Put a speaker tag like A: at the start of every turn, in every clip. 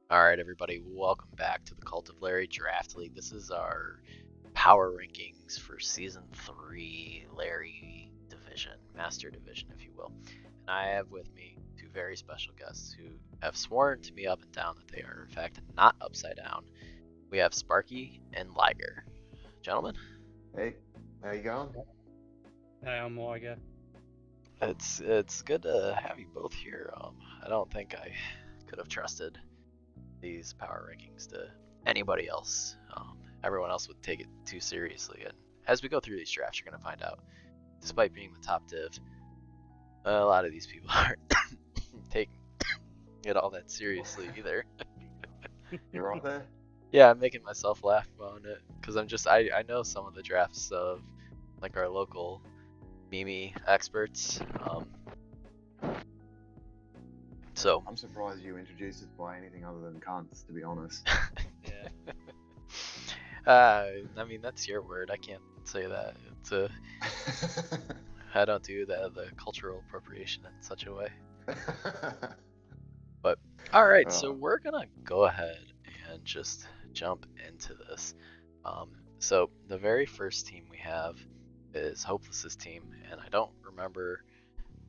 A: Alright, everybody, welcome back to the Cult of Larry Draft League. This is our power rankings for Season 3 Larry Division, Master Division, if you will. And I have with me two very special guests who have sworn to me up and down that they are, in fact, not upside down. We have Sparky and Liger. Gentlemen?
B: Hey, how you going?
C: Hey, I'm Liger.
A: It's good to have you both here. I don't think I could have trusted these power rankings to anybody else. Everyone else would take it too seriously, and as we go through these drafts, you're going to find out, despite being the top div, a lot of these people aren't taking it all that seriously either.
B: You're on there?
A: Yeah, I'm making myself laugh on it, because I know some of the drafts of, like, our local Mimi experts. So
B: I'm surprised you introduced it by anything other than cunts, to be honest.
C: Yeah.
A: I mean, that's your word. I can't say that. I don't do the cultural appropriation in such a way. But alright, so we're gonna go ahead and just jump into this. So the very first team we have is Hopeless's team, and I don't remember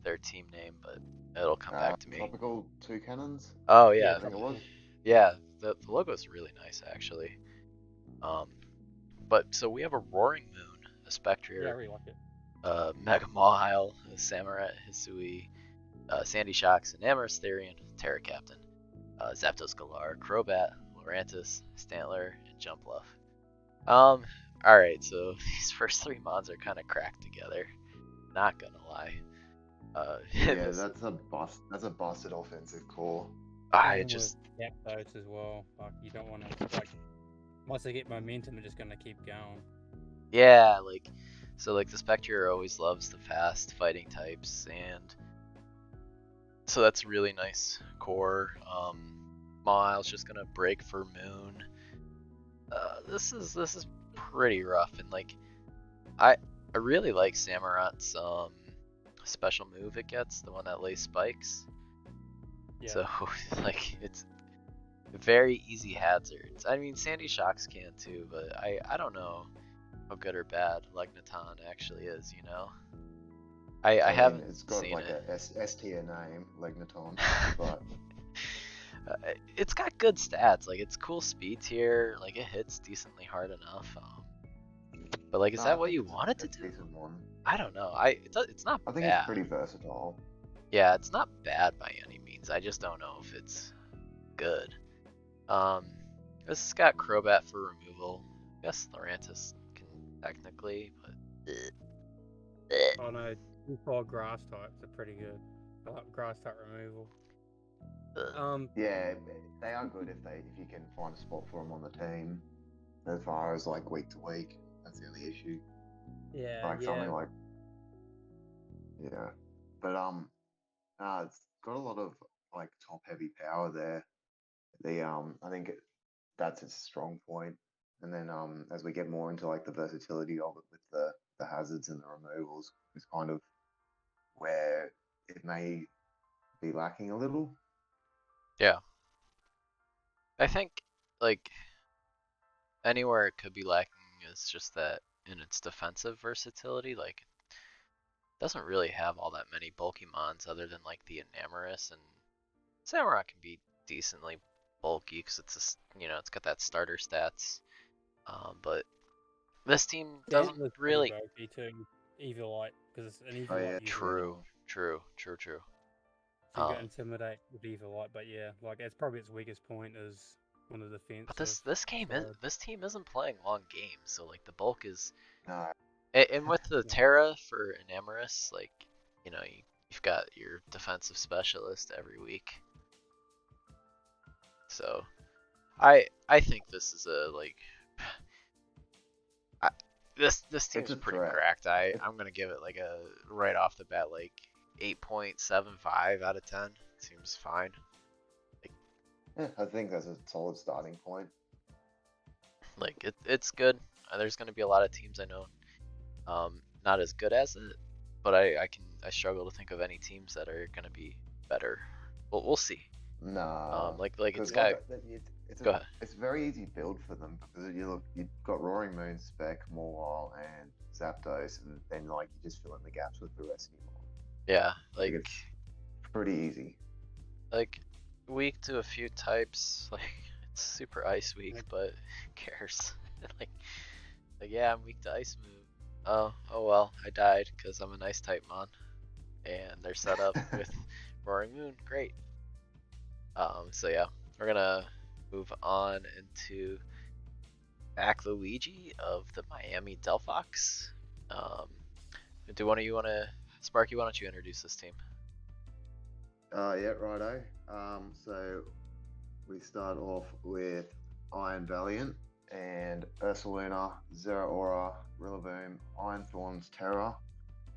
A: their team name, but it'll come back to me.
B: Tropical Two Cannons?
A: Oh yeah,
B: I think it was.
A: yeah. The logo is really nice actually. But so we have a Roaring Moon, a Spectrier,
C: Yeah, I really like it.
A: Mega Mawile, a Samurott, Hisui, Sandy Shocks, an Amorous Therian, Terra Captain, Zapdos Galar, Crobat, Lurantis, Stantler, and Jumpluff. Alright, so these first three mods are kind of cracked together. Not gonna lie.
B: Yeah, that's a busted offensive core.
A: I
C: And
A: just
C: with Zapdos as well. Like, you don't want to, like, once they get momentum, they're just going to keep going.
A: yeah, like the Spectre always loves the fast fighting types, and so that's a really nice core. Miles just gonna break for Moon. This is pretty rough, and like I really like Samurot's special move it gets, the one that lays spikes.
C: Yeah.
A: So like it's very easy hazards. I mean, Sandy Shocks can too, but I don't know how good or bad Legnaton actually is, you know? I haven't
B: It's got
A: seen
B: like
A: it.
B: a S tier name, Legnaton, but
A: It's got good stats. Like, it's cool speed tier. Like, it hits decently hard enough. But like, is that what you want it to do?
B: Decent one.
A: I don't know. It's not
B: I think
A: bad.
B: it's pretty versatile.
A: Yeah, it's not bad by any means. I just don't know if it's good. This has got Crobat for removal. I guess Lurantis can technically, but.
C: Oh no, default grass types are pretty good. I like grass type removal.
B: Yeah, they are good if you can find a spot for them on the team. As far as like week to week, that's the only issue.
C: Yeah,
B: Like
C: yeah.
B: something like but it's got a lot of like top heavy power there. I think that's its strong point. And then as we get more into like the versatility of it with the hazards and the removals, is kind of where it may be lacking a little.
A: Yeah. I think, like, anywhere it could be lacking is just that in its defensive versatility. Like, it doesn't really have all that many bulky mons other than, like, the Enamorous, and Samurai can be decently bulky because it's it's got that starter stats. But this team doesn't
C: Looks
A: really.
C: pretty bulky too. Evilite, because it's an Evilite.
B: Oh, yeah.
A: True.
C: So you got Intimidate with Evilite, but yeah, like it's probably its weakest point is one of the defense.
A: But this team isn't playing long games, so like the bulk is.
B: No.
A: And with the Terra for Enamorous, like you've got your defensive specialist every week. So I think this is a this team's pretty cracked. I'm gonna give it like a right off the bat like 8.75 out of 10. Seems fine.
B: Yeah, I think that's a solid starting point.
A: Like it's good. There's gonna be a lot of teams I know not as good as it, but I struggle to think of any teams that are gonna be better. Well, we'll see.
B: Nah,
A: Like it's
B: because like
A: got. Go ahead.
B: it's very easy build for them because you've got Roaring Moon, Spec, Morwhile, and Zapdos, and then like you just fill in the gaps with the rest of your mod.
A: Yeah,
B: Like it's pretty easy.
A: like weak to a few types. Like it's super ice weak, but who cares? like yeah, I'm weak to ice move. Oh well, I died because I'm an ice type mon, and they're set up with Roaring Moon. Great. So yeah, we're gonna move on into Luigi of the Miami Delphox. Do one of you want to, Sparky? Why don't you introduce this team?
B: Yeah, righto. So we start off with Iron Valiant and Ursaluna, Zeraora, Rillaboom, Iron Thorns, Terra,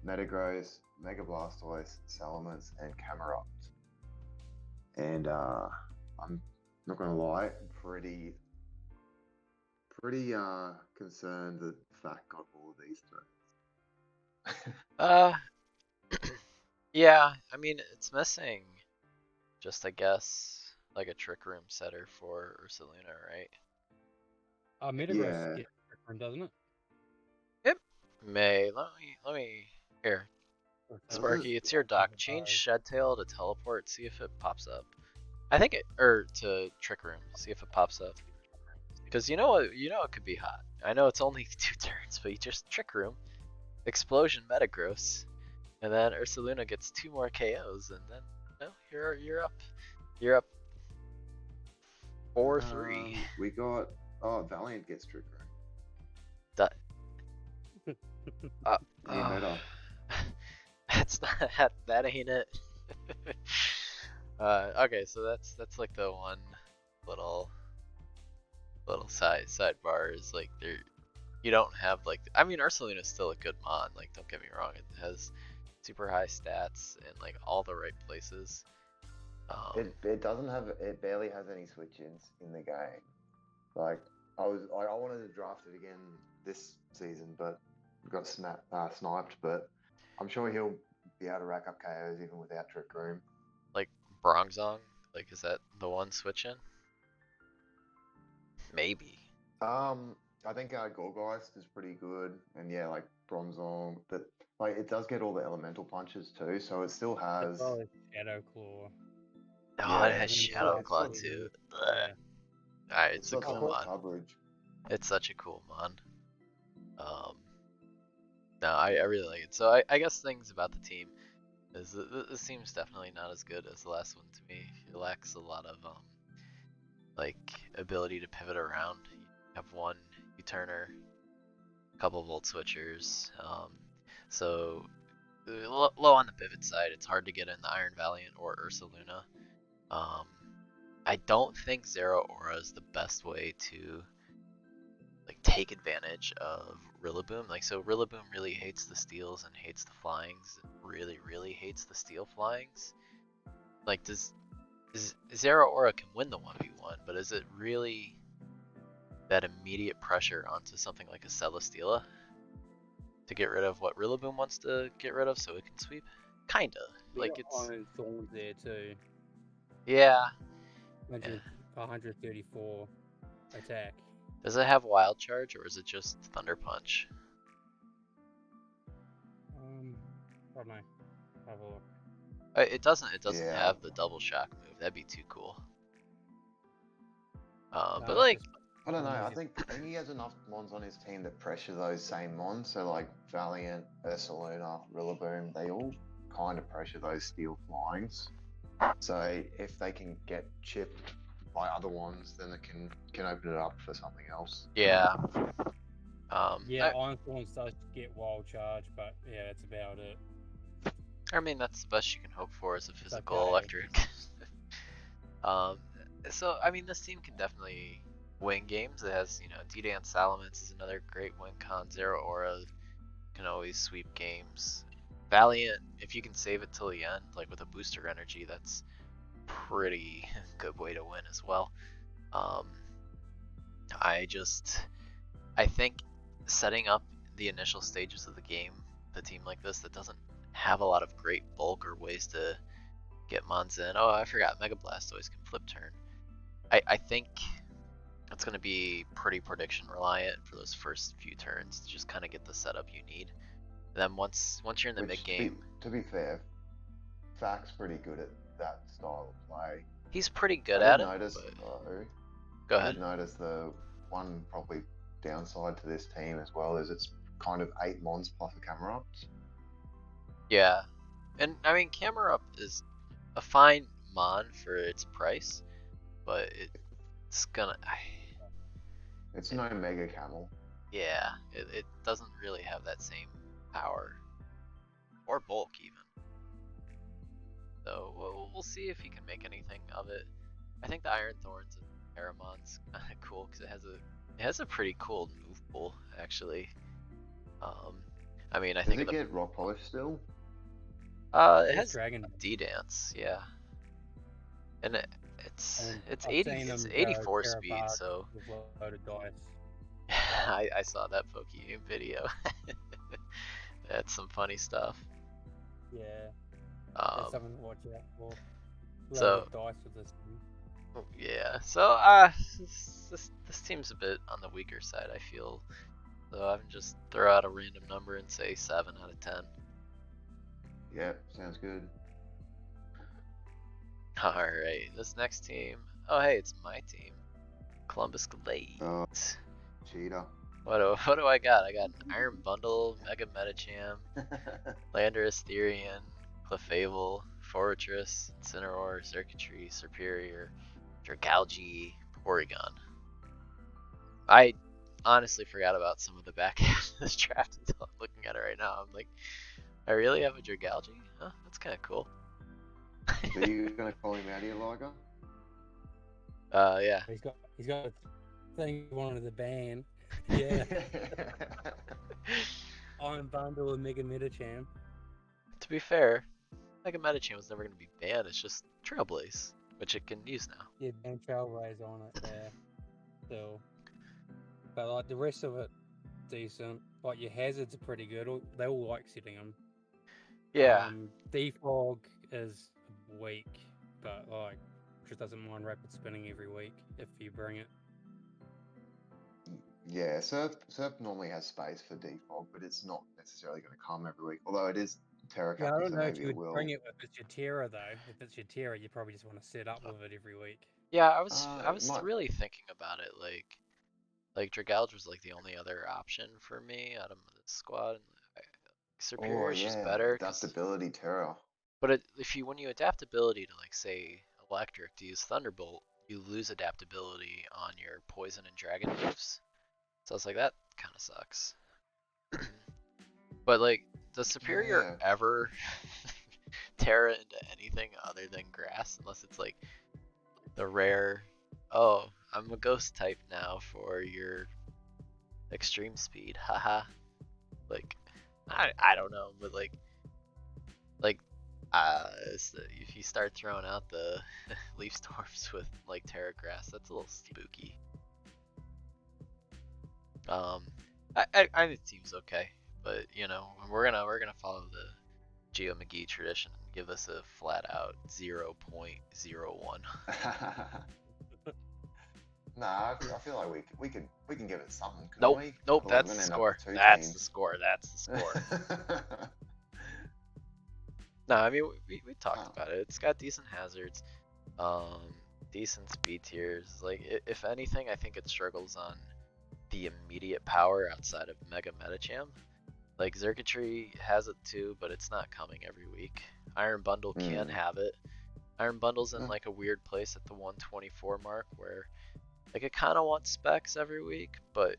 B: Metagross, Mega Blastoise, Salamence, and Camerupt. And I'm not gonna lie, pretty concerned that Fact got all of these threats.
A: Uh, yeah. I mean, it's missing. Just I guess like a Trick Room setter for Ursaluna, right?
C: Metagross
B: Yeah.
C: gets different, doesn't it?
A: Yep. May let me here. Sparky, it's your doc. Change Shedtail to teleport. See if it pops up. I think it or to Trick Room. See if it pops up. Because you know it could be hot. I know it's only 2 turns, but you just Trick Room, Explosion, Metagross, and then Ursaluna gets 2 more KOs, and then you're up 4-3.
B: We got Valiant gets Trick Room. New meta.
A: That's not that ain't it. Okay, so that's like the one little sidebar is like you don't have like I mean Ursaluna is still a good mon, like don't get me wrong, it has super high stats in like all the right places.
B: It doesn't have it barely has any switch-ins in the game. Like I wanted to draft it again this season, but got sniped. But I'm sure he'll be able to rack up KOs even without Trick Room.
A: Like Bronzong, like is that the one switch in? Maybe.
B: I think Gorgeist is pretty good, and yeah, like Bronzong, but like it does get all the elemental punches too, so it still has.
C: Probably Shadow Claw.
A: Oh, it
B: Yeah,
A: has
B: it's
A: Shadow
B: got-
A: Claw
B: it's got-
A: too.
C: Yeah.
A: Alright,
B: It's
A: it's a
B: got
A: cool
B: quite
A: mod.
B: coverage.
A: It's such a cool mod. No, I really like it. So I guess things about the team is that this team's definitely not as good as the last one to me. It lacks a lot of like ability to pivot around. You have one U-turner, a couple volt switchers. So low on the pivot side, it's hard to get in the Iron Valiant or Ursaluna. I don't think Zeraora is the best way to like take advantage of Rillaboom. Like so Rillaboom really hates the steals and hates the flyings. Really hates the steel flyings. Like Zeraora can win the 1v1, but is it really that immediate pressure onto something like a Celesteela to get rid of what Rillaboom wants to get rid of so it can sweep? Kinda. Like it's
C: Iron Thorns there too.
A: yeah.
C: 134 attack.
A: Does it have Wild Charge or is it just Thunder Punch?
C: I don't know. Have a look.
A: It doesn't
B: Yeah.
A: have the double shock move. That'd be too cool. But
C: No,
A: like,
B: I don't know. I think he has enough mons on his team that pressure those same mons. So like Valiant, Ursaluna, Rillaboom, they all kind of pressure those steel flyings. So if they can get chipped by other ones, then it can open it up for something else.
A: yeah.
C: Yeah, Iron Thorns does get Wild Charge, but yeah, that's about it.
A: I mean, that's the best you can hope for as a physical
C: okay.
A: electric. So I mean, this team can definitely win games. It has, D-Dance Salamence is another great win con. Zeraora can always sweep games. Valiant, if you can save it till the end, like with a booster energy, that's pretty good way to win as well. I think setting up the initial stages of the game, the team like this that doesn't have a lot of great bulk or ways to get Mons in. Oh, I forgot. Mega Blastoise can flip turn. I think it's going to be pretty prediction reliant for those first few turns to just kind of get the setup you need. And then once you're in the mid game,
B: to be fair, Fac's pretty good at that style of play.
A: he's pretty good
B: I
A: at
B: did
A: it.
B: notice
A: But...
B: though.
A: Go
B: I
A: ahead.
B: did notice the one probably downside to this team as well is it's kind of 8 mons plus a camera ups.
A: Yeah, and I mean Camera Up is a fine mon for its price, but it's gonna.
B: It's no mega camel.
A: Yeah, it doesn't really have that same power or bulk even. So we'll see if he can make anything of it. I think the Iron Thorns and Paramon's kind of cool because it has a pretty cool move pool actually. I mean I
B: Does
A: think
B: it get rock polish still?
A: it has
C: Dragon.
A: D-Dance, yeah, and it's
C: I've seen
A: it's
C: him
A: 84
C: go
A: speed,
C: Terrabark
A: so
C: with loaded dice.
A: I saw that Pokemon video. That's some funny stuff.
C: Yeah, that's something to watch out for.
A: So
C: Loaded dice with this thing.
A: yeah, so this team's a bit on the weaker side, I feel. So I'm just throw out a random number and say 7 out of 10.
B: Yeah, sounds good.
A: All right, this next team. Oh hey, it's my team, Columbus Glades.
B: Oh. Cheetah.
A: What do I got? I got an Iron Bundle, Mega Medicham, Landorus, Therian, Clefable, Fortress, Incineroar, Circuitry, Superior, Dragalge, Porygon. I honestly forgot about some of the back half of this draft until I'm looking at it right now. I'm like, I really have a Dragalge? Huh, that's kind of cool.
B: So you gonna call him out here, Liger?
A: Yeah.
C: He's got a thing he wanted the ban. Yeah. Iron Bundle and Mega Medicham.
A: To be fair, Mega Medicham was never going to be banned. It's just Trailblaze, which it can use now.
C: Yeah, ban Trailblaze on it there. Still. But like the rest of it, decent. Like your hazards are pretty good. They all like setting them.
A: Yeah.
C: Defog is weak, but like just doesn't mind rapid spinning every week if you bring it.
B: Yeah, Serp normally has space for defog, but it's not necessarily going to come every week. Although it is Terra
C: Yeah, I
B: Captain,
C: don't
B: so
C: know if
B: maybe
C: you
B: it
C: would
B: will.
C: bring it if it's your Terra though. If it's your Terra, you probably just want to set up with it every week.
A: Yeah, I was
B: might-
A: really thinking about it. Like Dragalge was like the only other option for me out of the squad. Superior
B: Oh
A: is just
B: yeah,
A: better. 'Cause-
B: adaptability Terra.
A: but when you adaptability to like say Electric to use Thunderbolt, you lose adaptability on your Poison and Dragon moves. So I was like, that kind of sucks. But like, does Superior
B: Yeah.
A: ever Terra into anything other than grass? Unless it's like the rare, oh, I'm a ghost type now for your extreme speed, haha. Like, I don't know, but like, if you start throwing out the leaf storms with like Terra Grass, that's a little spooky. I think it seems okay, but you know, we're gonna follow the Geo McGee tradition and give us a flat out 0.01.
B: Nah, I feel like we can give it something.
A: Nope,
B: we?
A: nope,
B: Otherwise
A: that's
B: we're
A: the
B: gonna end up
A: score.
B: with two
A: That's
B: teams.
A: the score. That's the score. No, I mean we talked about it. It's got decent hazards, decent speed tiers. Like if anything, I think it struggles on the immediate power outside of Mega Medicham. Like Circuitry has it too, but it's not coming every week. Iron Bundle can have it. Iron Bundle's in like a weird place at the 124 mark where like it kind of wants specs every week, but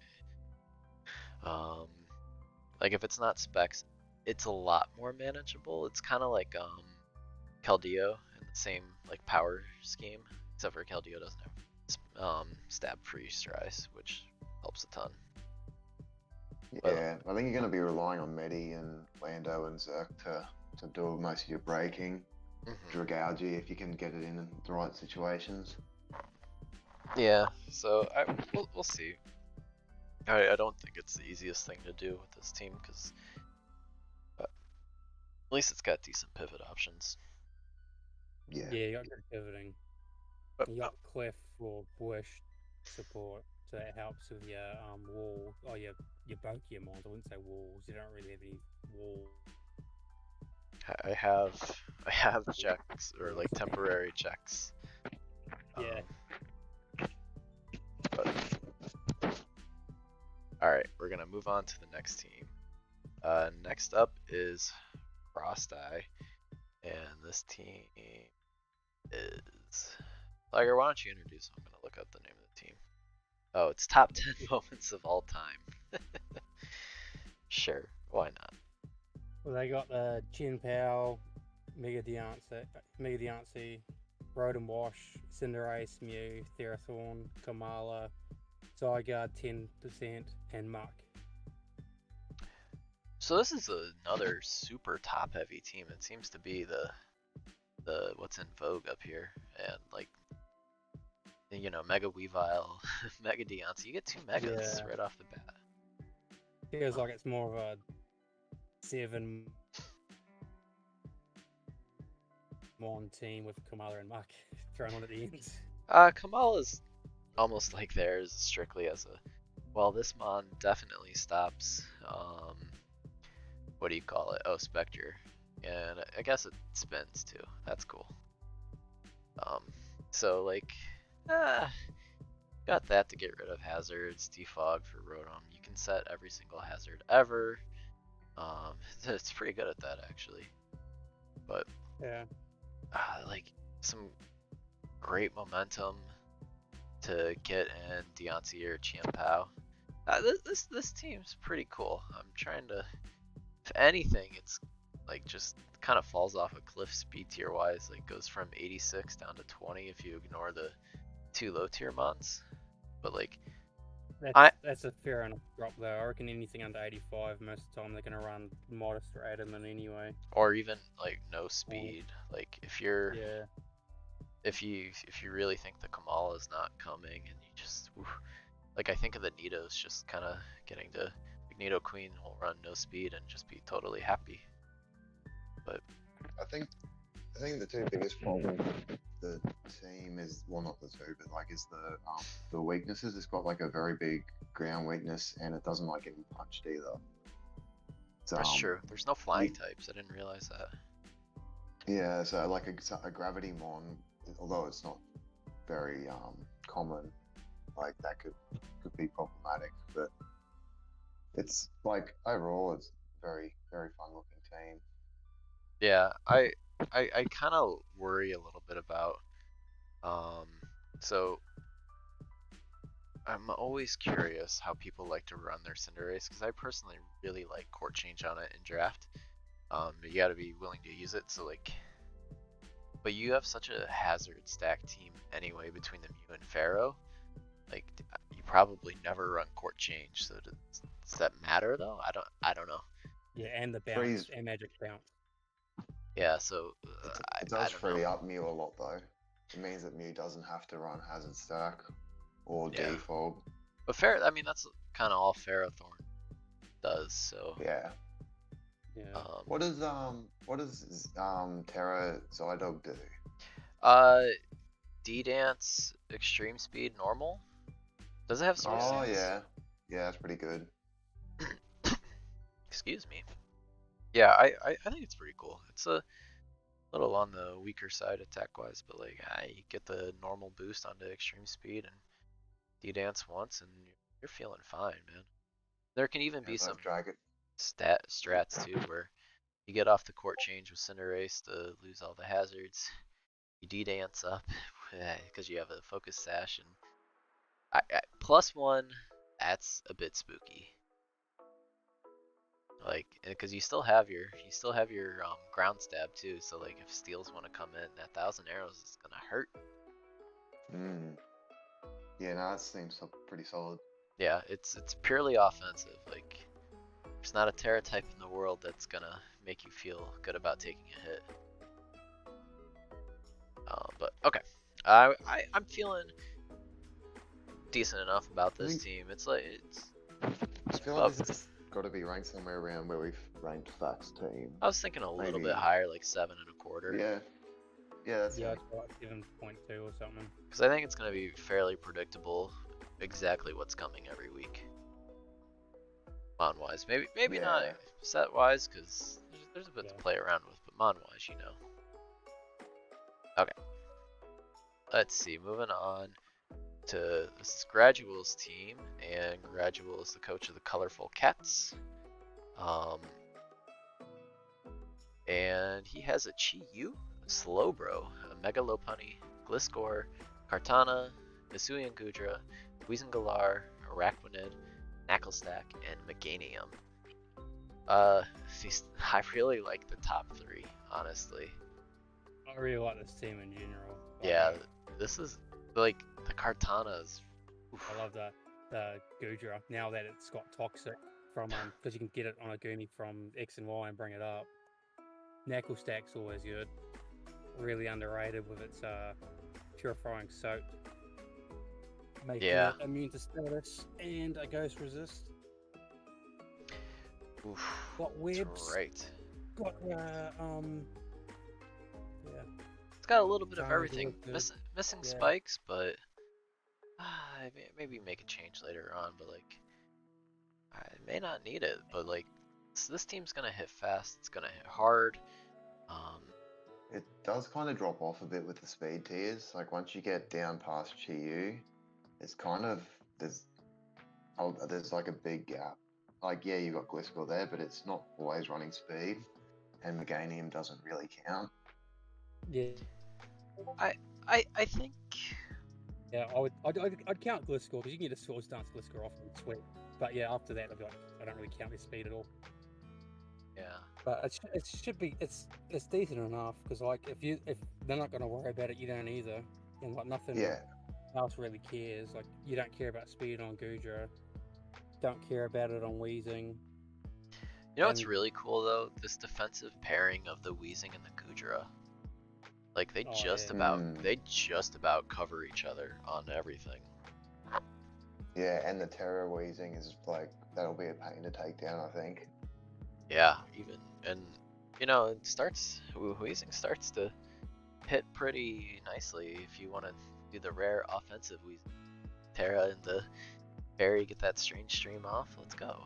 A: like if it's not specs, it's a lot more manageable. It's kind of like Keldeo in the same like power scheme, except for Keldeo doesn't have stab freeze tries, which helps a ton.
B: Yeah, I think you're going to be relying on Medi and Lando and Zerk to do most of your breaking. Dragalge, if you can get it in the right situations.
A: Yeah, so we'll see. I don't think it's the easiest thing to do with this team because at least it's got decent pivot options.
B: Yeah.
C: Yeah, you got good pivoting.
A: But,
C: You got cliff or bush support, so that helps with your wall or your bulkier mons. I wouldn't say walls. You don't really have any wall.
A: I have checks or like temporary checks.
C: Yeah.
A: But all right, we're gonna move on to the next team. Next up is Frost Eye, and this team is Liger. Why don't you introduce them? I'm gonna look up the name of the team. Oh, it's top 10 moments of all time. Sure, why not?
C: Well, they got Chen Pao, Mega Diancie, Roden Wash, Cinderace, Mew, Therathorn, Kamala, Zygarde 10%, and Muck.
A: So this is another super top heavy team. It seems to be the what's in vogue up here, and like Mega Weavile, Mega Deontay. You get 2 megas
C: Yeah.
A: right off the bat.
C: Feels like it's more of a 7 mon team with Kamala and Muck thrown on at the end.
A: Kamala's almost like theirs, strictly as a well. This mon definitely stops. What do you call it? Oh, Spectre, and I guess it spins too. That's cool. So like, got that to get rid of hazards, defog for Rotom. You can set every single hazard ever. It's pretty good at that actually. But
C: Yeah.
A: like some great momentum to get in Deontay or Chiampao. This team's pretty cool. I'm trying to, if anything, it's like just kind of falls off a cliff speed tier wise. Like goes from 86 down to 20 if you ignore the 2 low tier mons. But like,
C: That's a fair enough drop though. I reckon anything under 85 most of the time they're gonna run modest or adamant anyway.
A: or even like no speed. Like if you're
C: Yeah.
A: if you really think the Kamala is not coming and you just like I think of the Nidos just kind of getting to like Nido Queen will run no speed and just be totally happy. But
B: I think the two biggest problems with the team is, well, not the two, but like is the weaknesses. It's got like a very big ground weakness, and it doesn't like getting punched either.
A: that's true. There's no flying types. I didn't realize that.
B: Yeah, so like a gravity mon, although it's not very common, like that could be problematic. But it's like overall, it's very fun looking team.
A: Yeah, I kind of worry a little bit about so I'm always curious how people like to run their Cinderace because I personally really like court change on it in draft. You got to be willing to use it. So like, but you have such a hazard stack team anyway between the Mew and Pharaoh. Like, you probably never run court change. So does that matter though? I don't know.
C: Yeah, and the bounce
B: Freeze.
C: and magic bounce.
A: Yeah, so
B: It
A: I
B: does
A: don't
B: free
A: know.
B: up Mew a lot though. It means that Mew doesn't have to run hazard stack or
A: Yeah.
B: defog.
A: But Pharaoh, I mean that's kind of all Ferrothorn does. So
B: Yeah.
C: Yeah.
B: What does Terra Zydog do?
A: D-Dance, Extreme Speed, Normal. Does it have Source
B: Oh
A: Dance?
B: yeah, that's pretty good.
A: Excuse me. Yeah, I think it's pretty cool. It's a little on the weaker side attack-wise, but like you get the normal boost onto Extreme Speed and D-Dance once, and you're feeling fine, man. There can even be some strats too, where you get off the court change with Cinderace to lose all the hazards. You D-Dance up because you have a focus sash, and +1. That's a bit spooky. Like, because you still have your ground stab too. So like, if steals want to come in, that 1,000 arrows is gonna hurt.
B: Yeah, no, that seems pretty solid.
A: Yeah, it's purely offensive. Like, there's not a Terra type in the world that's gonna make you feel good about taking a hit. But okay, I'm feeling decent enough about this team. It's like
B: I feel like this has got to be ranked somewhere around where we've ranked Fact's team.
A: I was thinking a little
B: Maybe.
A: bit higher, like 7.25.
B: Yeah. Yeah, that's
C: Yeah,
B: it.
C: it's like 7.2 or something.
A: Because I think it's going to be fairly predictable exactly what's coming every week. Mon-wise. Maybe not
B: Yeah.
A: set-wise, because there's a bit to
C: Yeah.
A: play around with, but Mon-wise, you know. Okay. Let's see, moving on to this is Gradual's team, and Gradual is the coach of the Colorful Cats. And he has a Chi-Yu, a Slowbro, a Mega Lopunny, Gliscor, Kartana, Hisuian Gudra, Weezinglar, Araquanid, Knacklestack, and Meganium. I really like the top three, honestly.
C: I really like this team in general.
A: Yeah, this is like the Kartanas.
C: I love the Gudra now that it's got toxic from because you can get it on a Goonie from X and Y and bring it up. Knacklestack's always good. Really underrated with its purifying soak, making
A: Yeah.
C: it immune to status and a ghost resist.
A: Oof,
C: Got webs.
A: right.
C: Got yeah.
A: It's got a little bit of
C: Charmed
A: everything.
C: was good.
A: Missing
C: Yeah.
A: spikes, but maybe make a change later on. But like, I may not need it. But like, this team's gonna hit fast. It's gonna hit hard.
B: It does kind of drop off a bit with the speed tiers. Like once you get down past Chi-Yu, it's kind of there's like a big gap. Like yeah, you got Gliscor there, but it's not always running speed, and Meganium doesn't really count.
C: Yeah.
A: I think.
C: Yeah, I'd count Gliscor because you can get a Sword Stance Gliscor off and sweet. But yeah, after that, I'd be like, I don't really count his speed at all.
A: Yeah.
C: But it should be it's decent enough because like if they're not gonna worry about it, you don't either, and like nothing
B: Yeah,
C: else really cares. Like you don't care about speed on Gudra, don't care about it on Weezing.
A: You know what's
C: And-
A: really cool though? This defensive pairing of the Weezing and the Gudra. Like they
C: Oh,
A: just
C: yeah.
A: about cover each other on everything.
B: yeah, and the Terror Wheezing is like that'll be a pain to take down, I think.
A: Yeah, even and you know it starts Weezing starts to hit pretty nicely if you want to do the rare offensive Weezing. Terra into Barry, get that strange stream off. Let's go.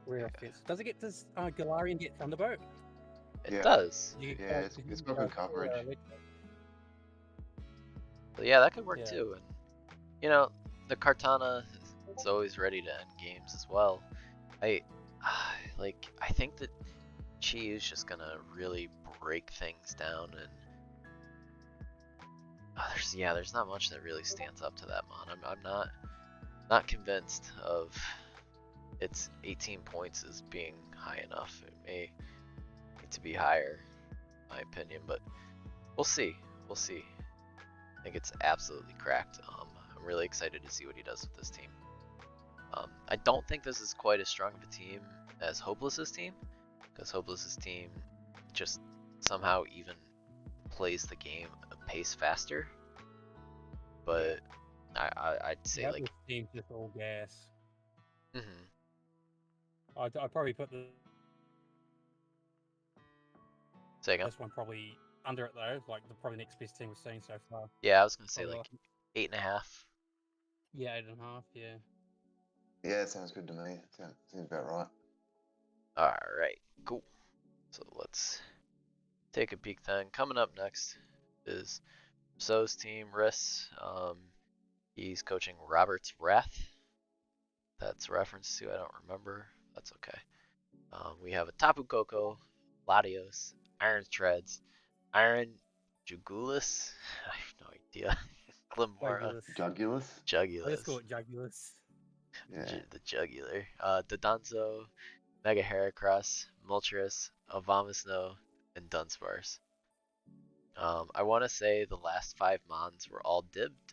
C: Rare offense. Does Galarian get Thunderbolt?
A: It
B: Yeah.
A: does.
C: You
B: Yeah, it's got good coverage.
A: So yeah, that could work
C: Yeah.
A: too. And you know, the Kartana is always ready to end games as well. I think that Chi is just gonna really break things down, and there's not much that really stands up to that mon. I'm not convinced of its 18 points as being high enough. It may need to be higher, in my opinion, but we'll see. We'll see. I think it's absolutely cracked. I'm really excited to see what he does with this team. I don't think this is quite as strong of a team as Hopeless's team, because Hopeless's team just somehow even plays the game a pace faster. But I'd say like.
C: team's just all gas.
A: Mm-hmm.
C: I'd probably put
A: Say again?
C: this one probably under it though. Like the probably next best team we've seen so far.
A: Yeah, I was gonna say
C: Probably
A: like 8.5.
C: Yeah, 8.5. Yeah.
B: Yeah, it sounds good to me. Seems about right.
A: Alright, cool. So let's take a peek then. Coming up next is So's team, Riss. He's coaching Robert's Wrath. That's a reference to, I don't remember. That's okay. We have a Tapu Koko, Latios, Iron Treads, Iron Jugulis. I have no idea. Glimora,
C: Jugulus.
B: Jugulus.
C: Let's
A: Jugulus.
C: call it Jugulus.
B: Yeah.
A: The Jugular. Dodonzo, Mega Heracross, Moltres, Avamisno, and Dunsparce. I want to say the last 5 mons were all dibbed,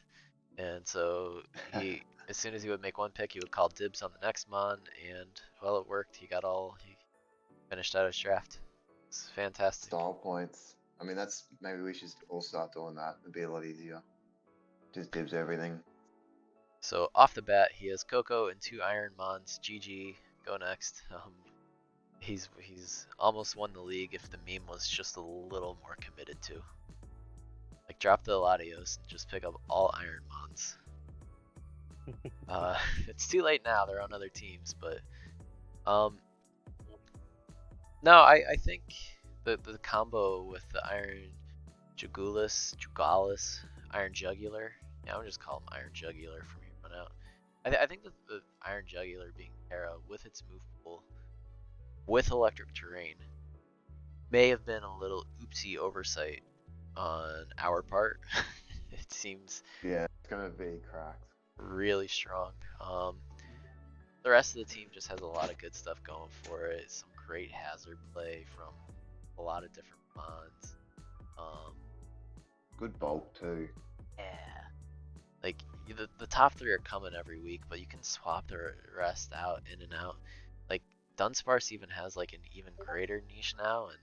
A: and so he, as soon as he would make one pick, he would call dibs on the next mon, and well, it worked. He finished out his draft. It's fantastic.
B: Style points. I mean, maybe we should all start doing that. It'd be a lot easier. Just dibs everything.
A: So off the bat, he has Coco and 2 Iron Mons. GG, go next. He's almost won the league if the meme was just a little more committed to. drop the Latios and just pick up all Iron Mons. It's too late now. They're on other teams, but no, I think the combo with the Iron Jugalis, Iron Jugular. Yeah, I'm just call him Iron Jugular from here on out. I think that the Iron Jugular being Terra with its move pool with electric terrain may have been a little oopsie oversight on our part. It seems
B: Yeah, it's gonna be cracked.
A: really strong. The rest of the team just has a lot of good stuff going for it. Some great hazard play from a lot of different mods.
B: Good bulk too.
A: Yeah, like the top 3 are coming every week, but you can swap the rest out in and out. Like Dunsparce even has like an even greater niche now, and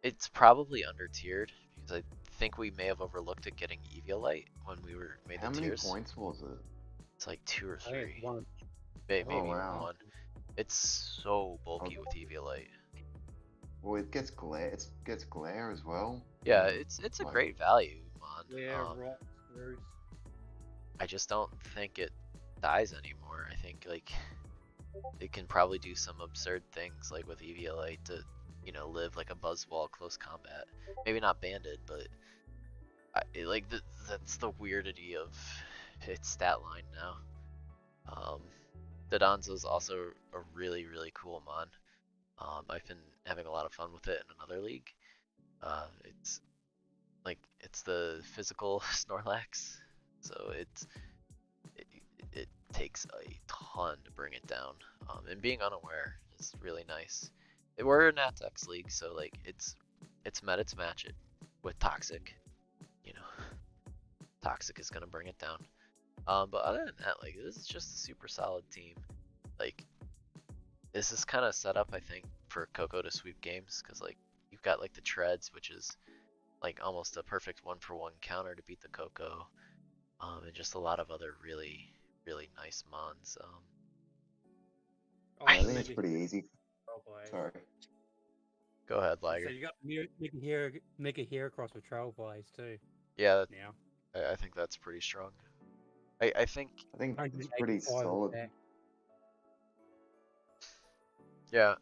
A: it's probably under tiered because I think we may have overlooked it getting Eviolite when we made
B: How
A: the
B: many
A: tiers.
B: points was it?
A: It's like 2 or
C: I think
A: 3,
C: one.
A: maybe
B: Oh,
A: even
B: wow.
A: 1. It's so bulky with Eviolite.
B: Well, it gets glare. It gets glare as well.
A: Yeah, it's a
B: like-
A: great value mon.
C: Yeah, rocks, roots.
A: I just don't think it dies anymore. I think like it can probably do some absurd things like with Eviolite to, you know, live like a Buzzwall close combat. Maybe not banded, but that's the weirdity of its stat line now. Dodonzo's also a really cool mon. I've been having a lot of fun with it in another league. It's the physical Snorlax, so it takes a ton to bring it down. And being unaware is really nice. We're a Natex league, so like it's met its match it with Toxic. You know, Toxic is gonna bring it down. But other than that, like this is just a super solid team. Like this is kind of set up, I think, for Coco to sweep games because like you've got like the Treads, which is like almost a perfect 1-for-1 counter to beat the Coco, and just a lot of other really nice mons.
B: I think it's pretty easy. Sorry.
A: Go ahead,
C: So
A: Liger.
C: you got Mega Heracross with Trailblaze too.
A: Yeah,
C: Now.
A: I think that's pretty strong. I think
B: I think it's pretty
C: 185
B: solid.
C: attack.
A: yeah.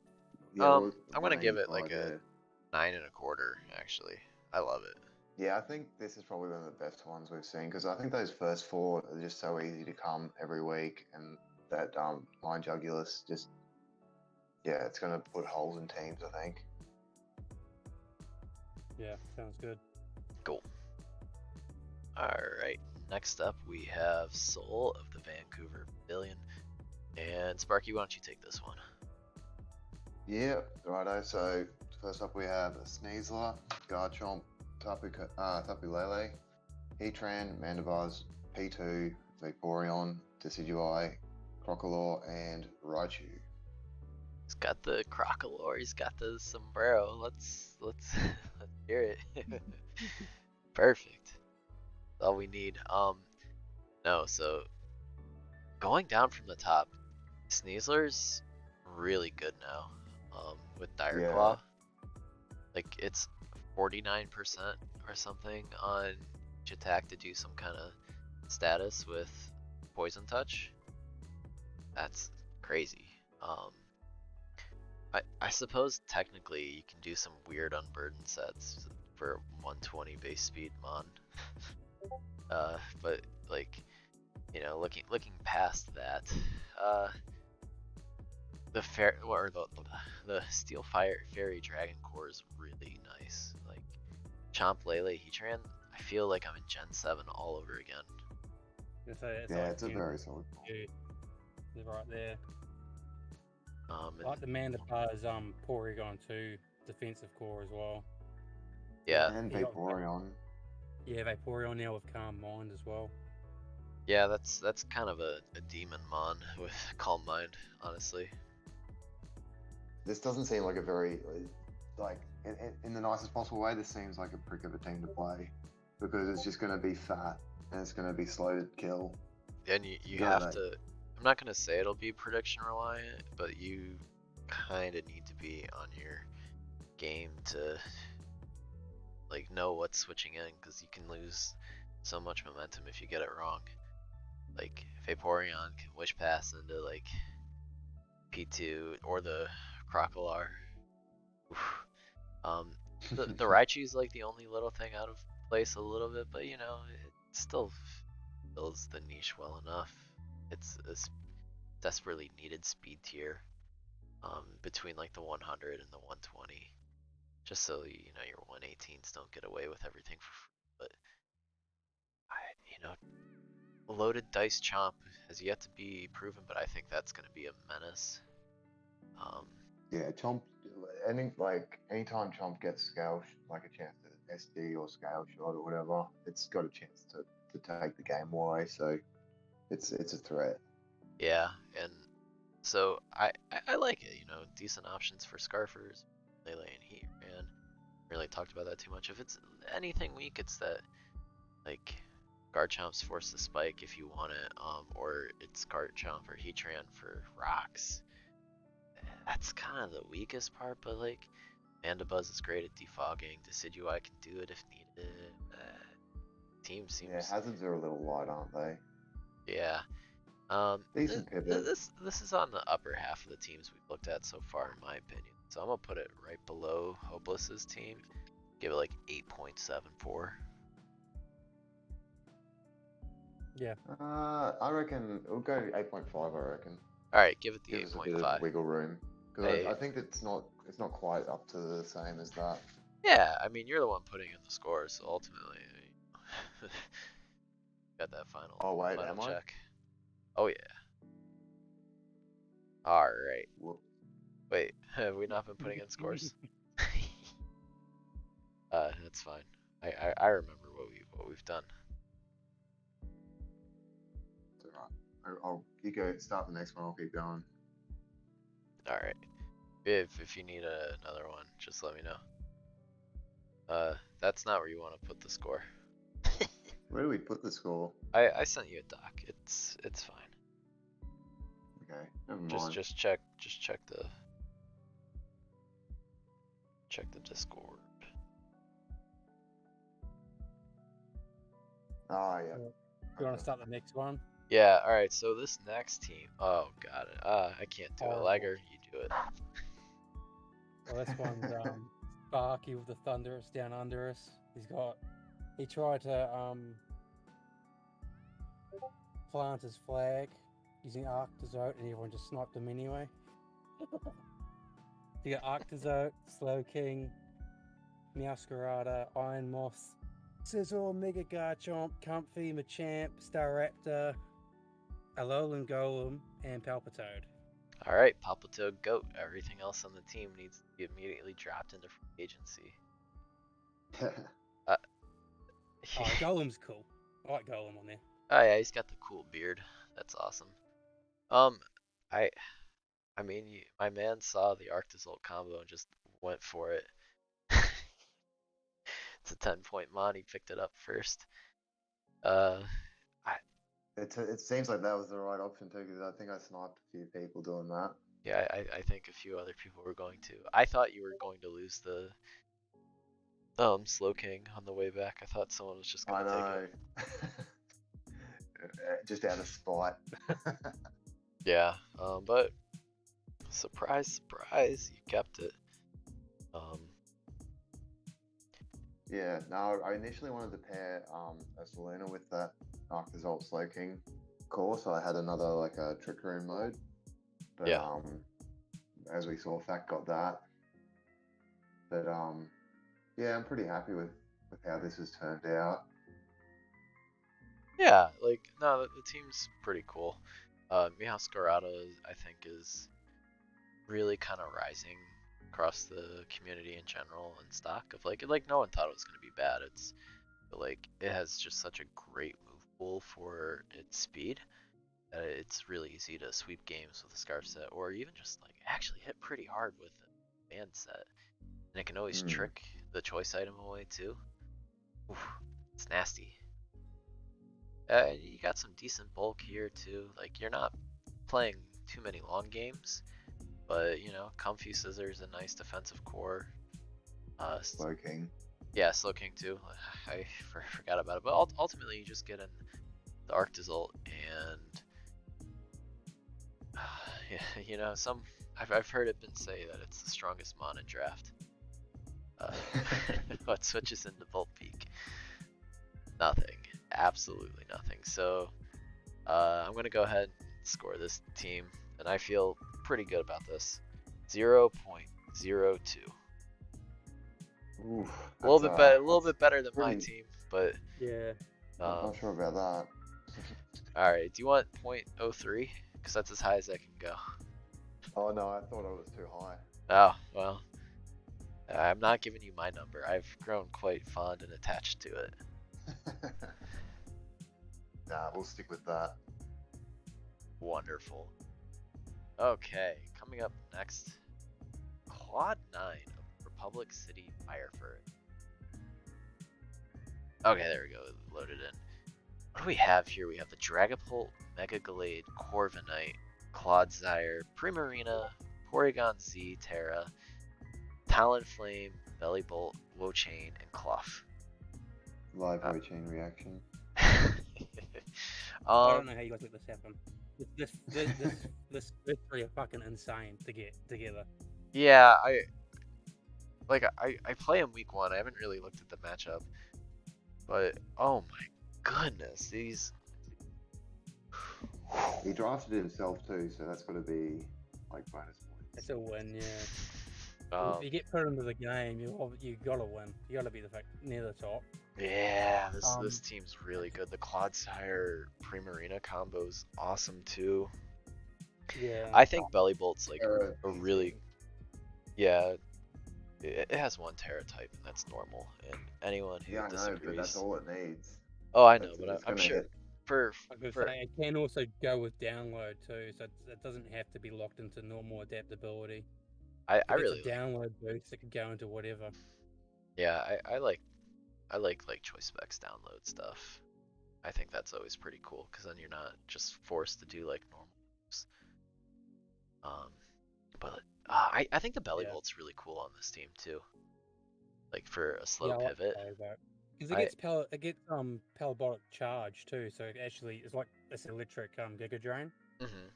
B: Yeah,
A: I'm gonna give it like
B: 185
A: a 9 1/4. Actually, I love it.
B: Yeah, I think this is probably one of the best ones we've seen because I think those first 4 are just so easy to come every week, and that Line Jugulus just, yeah, it's gonna put holes in teams. I think.
C: Yeah, sounds good.
A: Cool. Alright, next up we have Soul of the Vancouver Pavilion. And Sparky, why don't you take this one?
B: Yeah, righto. So first up we have a Sneasler, Garchomp, Tapu Lele, Heatran, Mandibuzz, P2, Vaporeon, Decidueye, Crocodile, and Raichu.
A: He's got the Crocodile, he's got the sombrero. Let's hear it. Perfect. That's all we need. No, so going down from the top, Sneasler's really good now. With Dire
B: Yeah.
A: Claw. Like it's 49% or something on each attack to do some kind of status with Poison Touch. That's crazy. I suppose technically you can do some weird unburden sets for 120 base speed mon. But like, you know, looking past that, the Steel Fairy Dragon Core is really nice. Like Chomp Lele Heatran, I feel like I'm in Gen 7 all over again.
B: It's a very solid.
C: They're right there.
A: And
C: I like the Mandibuzz Porygon 2 defensive core as well.
A: yeah,
B: And
C: You got-
B: Vaporeon.
C: Yeah, Vaporeon now with Calm Mind as well.
A: yeah, that's kind of a demon mon with Calm Mind, honestly.
B: This doesn't seem like a very, like, in the nicest possible way, this seems like a prick of a team to play. Because it's just going to be fat, and it's going to be slow to kill.
A: And you
B: Yeah,
A: have to. I'm not gonna say it'll be prediction reliant, but you kind of need to be on your game to like know what's switching in, because you can lose so much momentum if you get it wrong. Like Vaporeon can wish pass into like P2 or the Crocolar. The Raichu's like the only little thing out of place a little bit, but you know, it still fills the niche well enough. It's a desperately needed speed tier between like the 100 and the 120, just so you know your 118s don't get away with everything for free. But you know, loaded dice chomp has yet to be proven, but I think that's going to be a menace.
B: Yeah, Chomp. Anytime Chomp gets scale, like a chance to SD or scale shot or whatever, it's got a chance to take the game away. So it's a threat.
A: Yeah, and so I like it. You know, decent options for Scarfers, Lele, and Heat. And really talked about that too much. If it's anything weak, it's that like Garchomp's force to spike if you want it, or it's Garchomp or Heatran for rocks. That's kind of the weakest part, but like Mandibuzz is great at defogging. Decidueye can do it if needed. Team seems.
B: Yeah, hazards are a little light, aren't they?
A: Yeah.
B: Decent pivot.
A: This is on the upper half of the teams we've looked at so far, in my opinion. So I'm gonna put it right below Hopeless's team. Give it like 8.74.
C: Yeah.
B: I reckon we'll go 8.5. I reckon.
A: All right, give it the
B: Gives us a bit
A: 8.5.
B: of wiggle room because
A: Hey.
B: I think it's not quite up to the same as that.
A: Yeah, I mean you're the one putting in the scores, so ultimately, got that final.
B: Oh wait,
A: final
B: am I?
A: check. Oh yeah. All right.
B: Whoop.
A: Wait, have we not been putting in scores? That's fine. I remember what we've done.
B: It's alright. You go start the next one. I'll keep going.
A: All right. If you need another one, just let me know. That's not where you want to put the score.
B: Where do we put the score?
A: I sent you a doc. It's fine.
B: Okay, never mind.
A: Just check the Discord.
B: Oh yeah.
C: You want to start the next one?
A: Yeah. All right. So this next team. Oh, got it. I can't do it.
C: Horrible.
A: Liger, you do it.
C: Well, this one's Sparky with the Thunderous down under us. He tried to plant his flag using Arctozote, and everyone just sniped him anyway. You got Arctozote, Slowking, Meowscarada, Iron Moth, Sizzle, Mega Garchomp, Comfy, Machamp, Staraptor, Alolan Golem, and Palpitoad.
A: All right, Palpitoad, goat. Everything else on the team needs to be immediately dropped into free agency.
C: Golem's cool. I like Golem on there.
A: Oh yeah, he's got the cool beard. That's awesome. I mean, my man saw the Arctozolt combo and just went for it. It's a 10-point mon. He picked it up first.
B: It seems like that was the right option too, because I think I sniped a few people doing that.
A: Yeah, I think a few other people were going to. I thought you were going to lose the Slowking on the way back. I thought someone was just gonna take it.
B: Just out of spite.
A: Yeah, but surprise, surprise, you kept it.
B: Yeah, no, I initially wanted to pair a Saluna with that Arctozolt Slowking core, so I had another like a Trick Room mode. But
A: Yeah.
B: As we saw, Fact got that. But yeah, I'm pretty happy with how this has turned out.
A: Yeah, like no, the team's pretty cool. Meowscarada, I think, is really kind of rising across the community in general and stock of like no one thought it was gonna be bad. But like it has just such a great move pool for its speed that it's really easy to sweep games with a scarf set, or even just like actually hit pretty hard with a band set, and it can always trick the choice item away too. Oof, it's nasty. You got some decent bulk here too. Like you're not playing too many long games, but you know, Comfy Scissors, a nice defensive core.
B: Slowking.
A: Yeah, Slow King too. I forgot about it, but ultimately you just get in the Arctazult and yeah, you know, I've heard it been say that it's the strongest mon in draft. What switches into Volt Peak? Nothing, absolutely nothing. So I'm gonna go ahead and score this team, and I feel pretty good about this. 0.02.
B: Oof,
A: A little bit better, a little
B: that's
A: bit better than my
B: pretty-
A: team, but
C: Yeah.
B: Not sure about that.
A: all right. Do you want 0.03? Because that's as high as I can go.
B: Oh no, I thought it was too high.
A: Oh well, I'm not giving you my number. I've grown quite fond and attached to it.
B: Nah, we'll stick with that.
A: Wonderful. Okay, coming up next, Quad 9 of Republic City Fireford. Okay, there we go, loaded in. What do we have here? We have the Dragapult, Mega Gallade, Corviknight, Clodsire, Primarina, Porygon Z, Terra, Talonflame, Bellibolt, Wochain, and Clough.
B: Live chain reaction.
C: I don't know how you guys let this happen. This three are fucking insane to get together.
A: Yeah, I play him week 1. I haven't really looked at the matchup, but oh my goodness, these.
B: He drafted himself too, so that's got to be like bonus points.
C: It's a win, yeah.
A: Um,
C: If you get put into the game, you gotta win. You gotta be near the top.
A: yeah, this team's really good. The Clodsire Primarina combo's awesome too.
C: Yeah.
A: I think Bellibolt's like
B: Terra
A: a
B: is
A: really,
B: good.
A: yeah. It has one Terra type, and that's normal. And anyone who
B: Yeah, I know,
A: disagrees.
B: but that's all it needs.
A: Oh, I know,
B: It's
A: but I'm
B: gonna
A: sure
B: hit.
A: for
C: I could
A: for
C: say it can also go with download too, so it doesn't have to be locked into normal adaptability.
A: I
C: If it's
A: really
C: a download boost, it could go into whatever.
A: yeah I like choice specs download stuff. I think that's always pretty cool because then you're not just forced to do like normal moves. But I think the Bellibolt's really cool on this team too. Like for a slow
C: Yeah, I like
A: pivot.
C: because it gets parabolic charge too, so it actually it's like this electric Giga Drain.
A: Mm-hmm.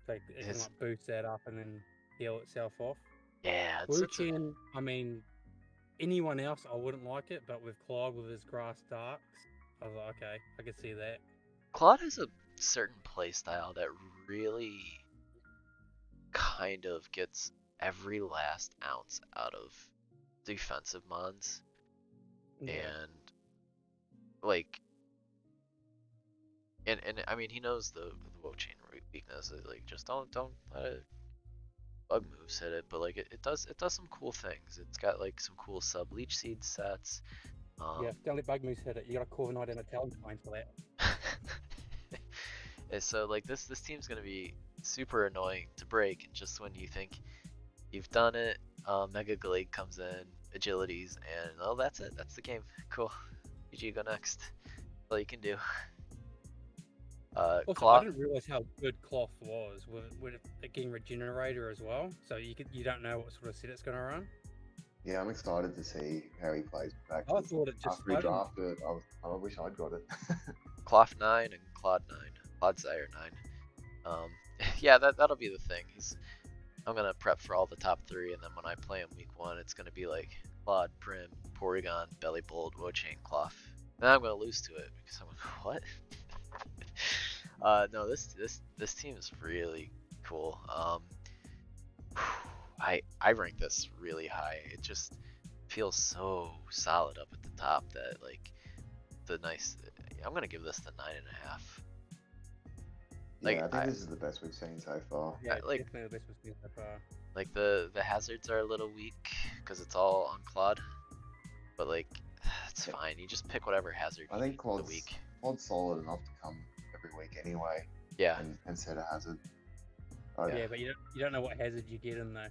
C: So it can like boost that up and then heal itself off.
A: Yeah,
C: Wuchen, I mean, anyone else I wouldn't like it, but with Claude with his grass darks, I was like, okay, I can see that.
A: Claude has a certain play style that really kind of gets every last ounce out of defensive mons.
C: Yeah.
A: And like and I mean he knows the Wochain weakness. Like just don't let it bug moves hit it, but like it does some cool things. It's got like some cool sub leech seed sets.
C: Yeah, don't let bug moves hit it. You got a Corviknight and a Talonflame for that.
A: And so like this team's gonna be super annoying to break, and just when you think you've done it, Mega Gallade comes in, agilities, and oh that's it. That's the game. Cool. GG, go next. That's all you can do.
C: Also, I didn't realize how good Cloth was with it getting Regenerator as well. So you don't know what sort of set it's going to run.
B: Yeah, I'm excited to see how he plays back.
C: I thought it just.
B: After he drafted, I wish I'd got it.
A: Cloth 9 and Claude 9. Clodsire 9. Yeah, that'll be the thing. I'm gonna prep for all the top 3, and then when I play him week 1, it's gonna be like Claude, Prim, Porygon, Bellibolt, Wochain, Cloth. Then I'm gonna lose to it because I'm like, what? No, this team is really cool. I rank this really high. It just feels so solid up at the top that like the nice. I'm gonna give this the 9.5.
B: Yeah, I think this is the best we've seen so far.
C: Yeah,
A: like
C: definitely the best we've seen so far.
A: Like the hazards are a little weak because it's all on Claude, but like it's fine. You just pick whatever hazard.
B: I think
A: the week.
B: Claude's solid enough to come every week anyway.
A: Yeah.
B: And set a hazard.
C: Yeah, but you don't know what hazard you get in though.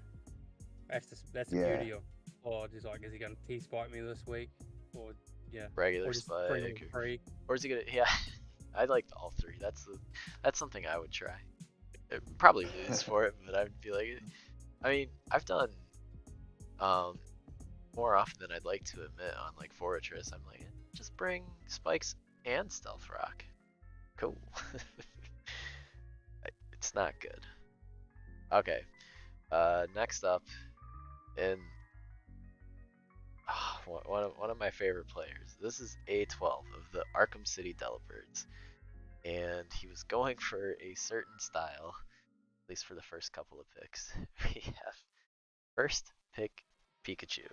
C: That's the beauty of Claude. Is like, is he going to T-spike me this week, or
A: regular
C: or just
A: spike,
C: or
A: is he gonna? Yeah, I liked all 3. That's something I would try. I'd probably lose for it, but I'd be like, I mean, I've done more often than I'd like to admit on like Fortress, I'm like, just bring spikes and stealth rock. Cool. It's not good. Okay. Next up, in one of my favorite players. This is A12 of the Arkham City Delibirds, and he was going for a certain style, at least for the first couple of picks. We have first pick Pikachu.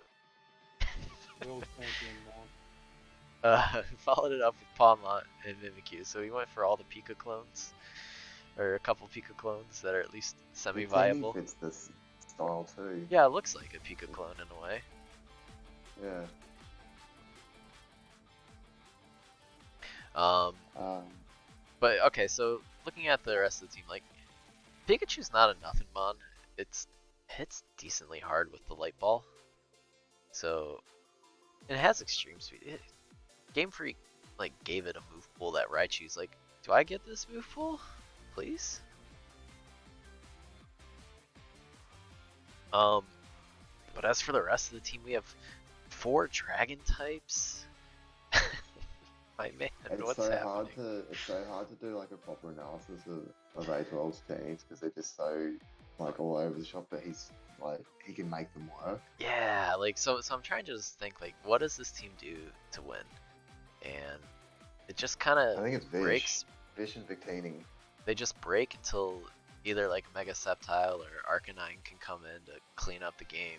C: World champion one.
A: Followed it up with Pawmont and Mimikyu. So he went for all the Pika clones, or a couple Pika clones that are at least semi-viable.
B: It fits this style too.
A: Yeah, it looks like a Pika clone in a way.
B: Yeah.
A: But okay, so looking at the rest of the team, like Pikachu's not a nothing mon. It hits decently hard with the light ball. So it has extreme speed. Game Freak like gave it a move pool that Raichu's like, do I get this move pool, please? But as for the rest of the team, we have 4 dragon types. My man, what's happening?
B: It's so hard to do like a proper analysis of A12's teams because they're just so like all over the shop. But he's like he can make them work.
A: Yeah, like so I'm trying to just think like, what does this team do to win? And it just kind of
B: I think it's
A: breaks.
B: Vish and Victini.
A: They just break until either like Mega Sceptile or Arcanine can come in to clean up the game.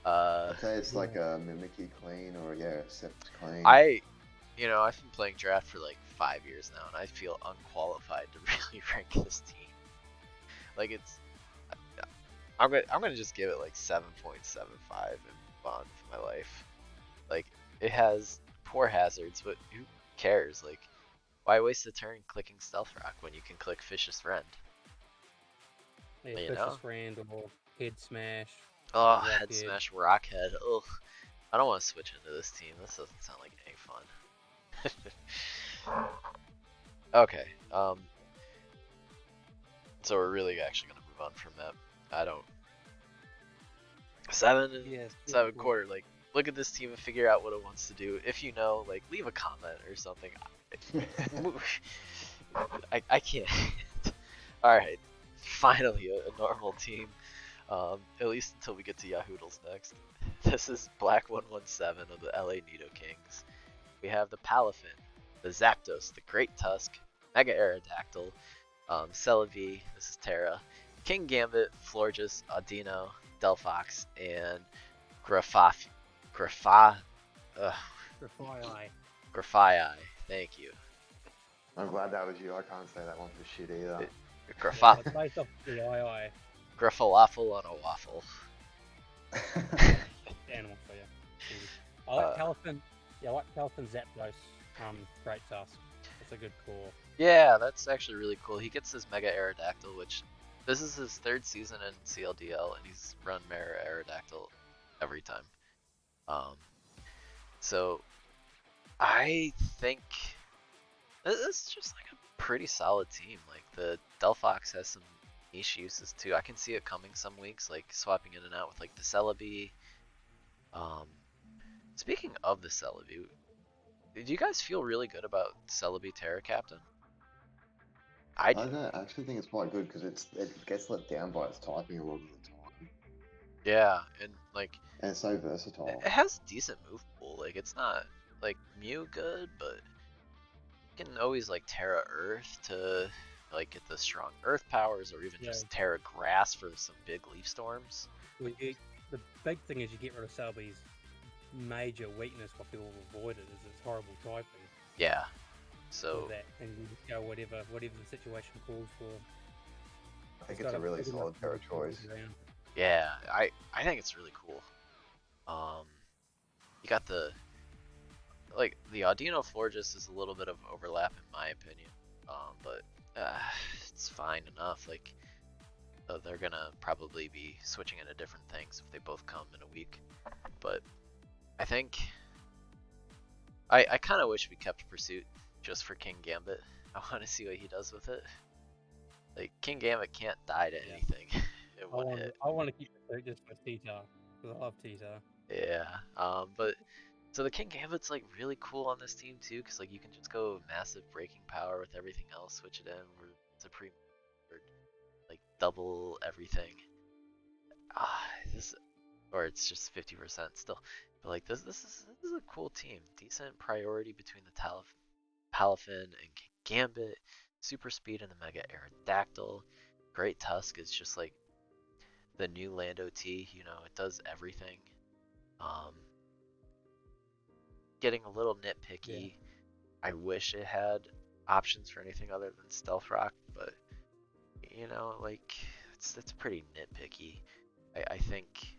B: I'd say it's like a Mimikyu clean or Sept clean.
A: I've been playing draft for like 5 years now, and I feel unqualified to really rank this team. Like I'm gonna just give it like 7.75 and move on with my life. Like it has poor hazards, but who cares? Like why waste a turn clicking Stealth Rock when you can click Fish's Friend?
C: Yeah, Fish's Friend or Head Smash.
A: Oh, Head Smash Rockhead. Ugh. I don't want to switch into this team. This doesn't sound like any fun. Okay. So we're really actually gonna move on from that. I don't. 7 quarter. Like, look at this team and figure out what it wants to do. If you know, like, leave a comment or something. I can't. All right. Finally, a normal team. At least until we get to Yahoodles next. This is Black 117 of the LA Nido Kings. We have the Palafin, the Zapdos, the Great Tusk, Mega Aerodactyl, Celebi, this is Terra, King Gambit, Florges, Audino, Delphox, and Grafai. Thank you.
B: I'm glad that was you. I can't say that one for shit either.
C: It's based off the II.
A: Griffalafel on a waffle.
C: Animal for you. I like Palafin. Yeah, I like Palafin Zapdos. Great Tusk. That's a good call.
A: Yeah, that's actually really cool. He gets his Mega Aerodactyl, which this is his 3rd season in CLDL, and he's run Mega Aerodactyl every time. So I think this is just like a pretty solid team. Like the Delphox has some niche uses too. I can see it coming some weeks, like swapping in and out with like the Celebi. Speaking of the Celebi, did you guys feel really good about Celebi Terra Captain?
B: I actually think it's quite good because it gets let down by its typing a lot of the time.
A: Yeah, and like
B: and it's so versatile.
A: It has a decent move pool. Like it's not like Mew good, but you can always like Terra Earth to like get the strong Earth powers, or even just Terra Grass for some big Leaf Storms.
C: Well, the big thing is you get rid of Celebi's major weakness, what people avoid it, is its horrible typing.
A: Yeah. So
C: that, and you just go whatever the situation calls for.
B: I think it's a really solid Terra choice.
A: Yeah, I think it's really cool. You got the Audino Florges is a little bit of overlap in my opinion, but it's fine enough. Like they're gonna probably be switching into different things if they both come in a week, but I think I kind of wish we kept Pursuit just for King Gambit. I want to see what he does with it. Like King Gambit can't die to anything.
C: I want to keep Pursuit just for Tita, because I love Tita.
A: Yeah. But so the King Gambit's like really cool on this team too, because like you can just go massive breaking power with everything else, switch it in, or supreme, or like double everything. Ah, this or it's just 50% still. But like this is a cool team. Decent priority between the Palafin and Gambit, super speed and the Mega Aerodactyl. Great Tusk is just like the new Lando T. You know, it does everything. Um, Getting a little
C: Yeah.
A: nitpicky. I wish it had options for anything other than Stealth Rock, but you know, like it's pretty nitpicky. I think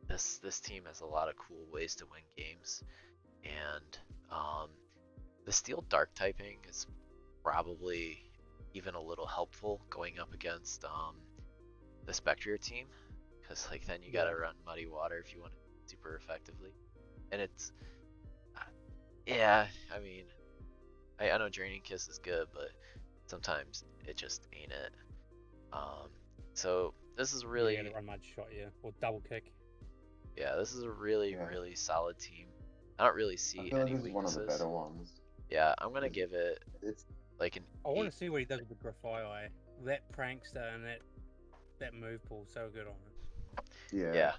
A: this team has a lot of cool ways to win games, and the Steel Dark typing is probably even a little helpful going up against the Spectrier team, because like then you gotta run Muddy Water if you want it super effectively, and it's yeah, I mean I know Draining Kiss is good, but sometimes it just ain't it. Um, so this is
C: Yeah, you gotta
A: really
C: run mud shot, or double kick.
A: yeah, this is a really
B: Yeah.
A: really solid team. I don't really
B: I
A: see
B: feel like
A: any
B: this is one of the
A: weaknesses.
B: better ones.
A: Yeah, I'm gonna give it
B: It's
A: like an
C: I want
A: 8.
C: to see what he does with the Grafii. That prankster and that move pool so good on it.
B: yeah.
A: Yeah,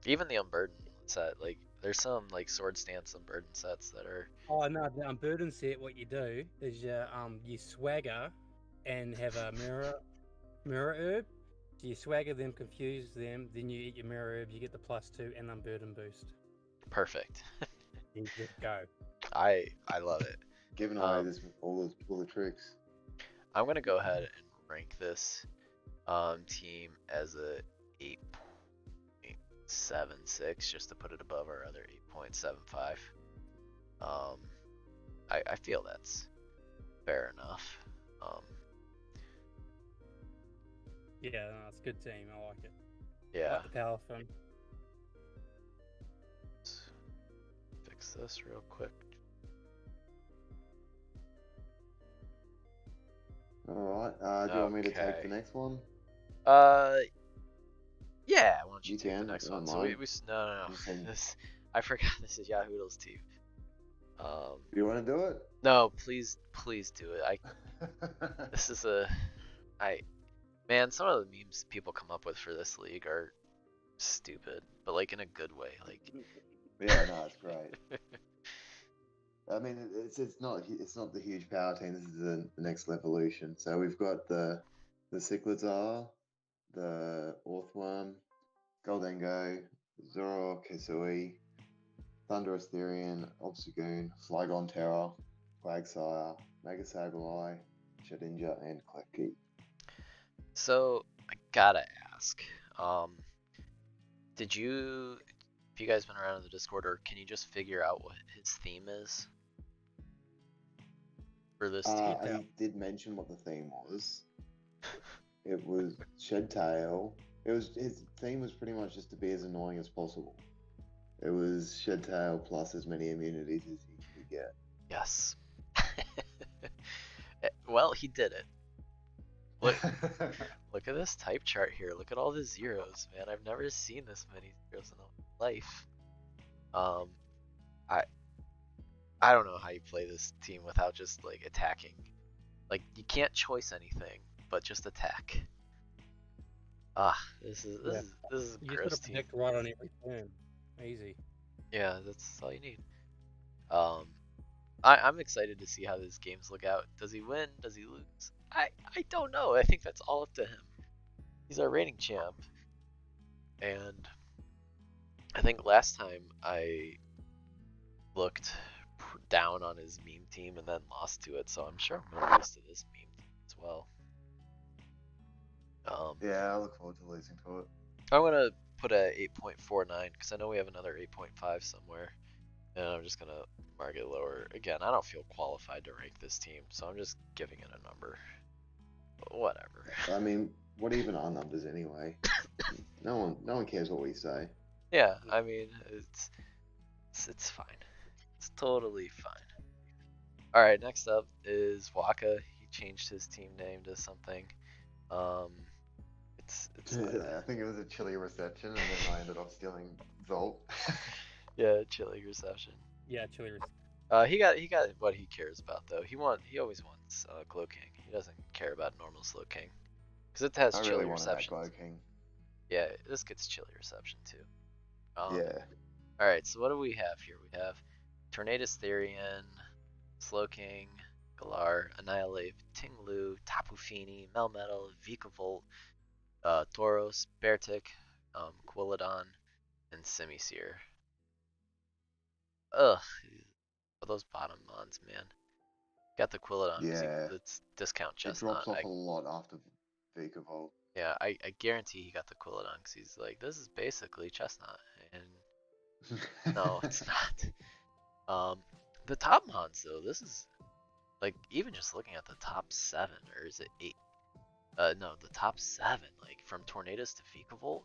A: even the Unburden set, like there's some like Sword Stance Unburden sets that are
C: Oh no, the unburden set. What you do is you swagger and have a mirror herb. So you swagger them, confuse them, then you eat your mirror herb. You get the +2 and unburden boost.
A: perfect.
C: You just go.
A: I love it.
B: Giving away
A: Um,
B: this all the tricks.
A: I'm gonna go ahead and rank this team as a 8.76 just to put it above our other 8.75. Um, I feel that's fair enough. Um,
C: Yeah, no, it's a good team. I like it. I
A: yeah.
C: like the power from.
A: Let's fix this real quick.
B: All right. Do you want me to take
A: Okay.
B: the next one?
A: Uh, yeah. Why don't you
B: You
A: take the
B: can.
A: next
B: I
A: one?
B: don't
A: So
B: mind.
A: no.
B: I'm saying,
A: This I forgot. This is Yahoodle's team.
B: you want to do it?
A: No, please do it. This is man. Some of the memes people come up with for this league are stupid, but like in a good way. Like
B: Yeah, no, it's great. I mean, it's not the huge power team. This is the next evolution. So we've got the Cyclizar, the Orthworm, Goldengo, Zoro Kisui, Thunderous Therian, Obstagoon, Flygon Terror, Quagsire, Mega Sableye, Shedinja, and Klefki.
A: so, I gotta ask. Um, did you, if you guys been around in the Discord, or can you just figure out what his theme is for this team?
B: I did mention what the theme was. It was Shed Tail. His theme was pretty much just to be as annoying as possible. It was Shed Tail plus as many immunities as you could get.
A: Yes. Well, he did it. Look at this type chart here. Look at all the zeros, man. I've never seen this many zeros in my life. Um, I I don't know how you play this team without just like attacking. Like you can't choice anything but just attack. Ah, this is a
C: You just gotta
A: gross team.
C: predict right on every turn. Easy.
A: Yeah, that's all you need. Um, I'm excited to see how these games look out. Does he win? Does he lose? I don't know. I think that's all up to him. He's our reigning champ, and I think last time I looked down on his meme team and then lost to it, so I'm sure I'm gonna lose to this meme team as well.
B: Yeah, I look forward to losing to it.
A: I'm gonna put a 8.49 because I know we have another 8.5 somewhere, and I'm just gonna mark it lower. Again, I don't feel qualified to rank this team, so I'm just giving it a number. But whatever.
B: I mean, what even are numbers anyway? No one cares what we say.
A: Yeah, I mean it's fine. It's totally fine. All right, next up is Waka. He changed his team name to something. It's It's not.
B: I think it was a chilly reception, and then I ended up stealing Volt.
A: Yeah, chilling reception.
C: Yeah, chili.
A: He got what he cares about though. He always wants Glow King. He doesn't care about normal Slow King because it has
B: I really
A: chilly
B: wanted that
A: reception.
B: Glow King.
A: Yeah, this gets chilly reception too.
B: Yeah.
A: All right, so what do we have here? We have Tornadus Therian, Slowking, Galar, Annihilate, Tinglu, Tapu Fini, Melmetal, Vikavolt, Tauros, Beartic, Quilladon, and Simisear. Ugh, those bottom mons, man. Got the Quilladon because
B: Yeah.
A: it's discount
B: It drops
A: Chestnut.
B: off a lot after Vikavolt.
A: Yeah, I guarantee he got the Quilladon because he's like, this is basically Chestnut, and no, it's not. The top mons though, this is like even just looking at the top 7, or is it 8? No, the top 7, like from Tornadus to Vikavolt.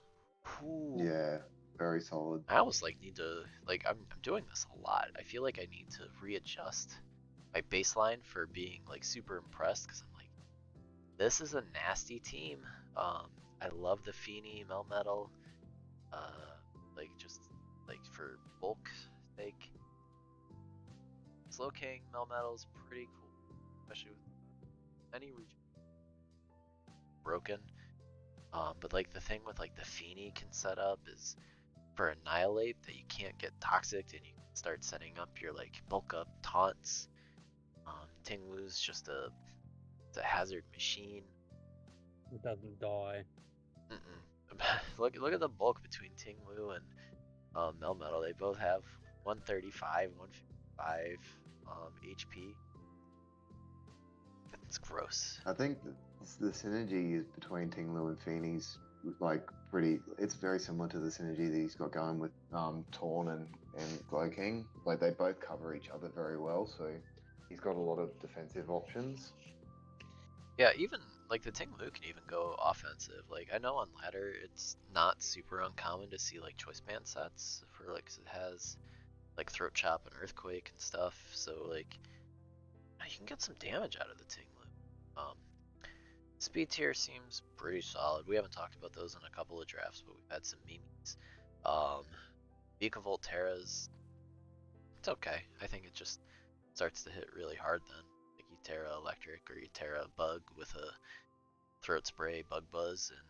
B: Yeah, very solid.
A: I almost like need to like I'm doing this a lot. I feel like I need to readjust my baseline for being like super impressed because I'm like, this is a nasty team. I love the Fini Melmetal. Like just like for bulk sake, Slowking Melmetal's pretty cool, especially with any region broken. But like the thing with like the Fini can set up is for Annihilate that you can't get toxic and you can start setting up your like bulk up taunts. Tinglu's just it's a hazard machine.
C: It doesn't die.
A: Look at the bulk between Tinglu and Melmetal. They both have 135, 155 HP. It's gross.
B: I think the synergy between Tinglu and Feeney's like pretty. It's very similar to the synergy that he's got going with Torn and Glow King. Like they both cover each other very well, so he's got a lot of defensive options.
A: Yeah, even like the Tinglu can even go offensive. Like I know on ladder it's not super uncommon to see like choice band sets for like 'cause it has like throat chop and earthquake and stuff. So like you can get some damage out of the Tinglu. Speed tier seems pretty solid. We haven't talked about those in a couple of drafts, but we've had some memes. Vikavolt Terra's it's okay. I think it just starts to hit really hard then. Like you Terra Electric or you Terra Bug with a throat spray, bug buzz, and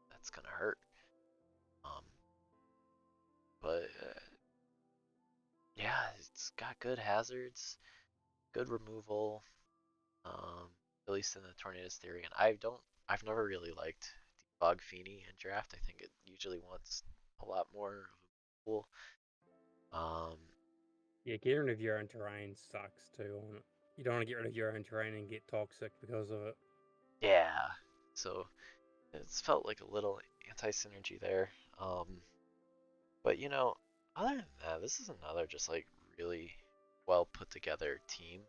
A: that's gonna hurt. Um, but yeah, it's got good hazards, good removal. At least in the Tornadus theory, and I've never really liked Debug Fini in draft. I think it usually wants a lot more of a pool.
C: Yeah, getting rid of your own terrain sucks too. You don't want to get rid of your own terrain and get toxic because of it.
A: Yeah, so it's felt like a little anti-synergy there. But you know, other than that, this is another just like really well put together team.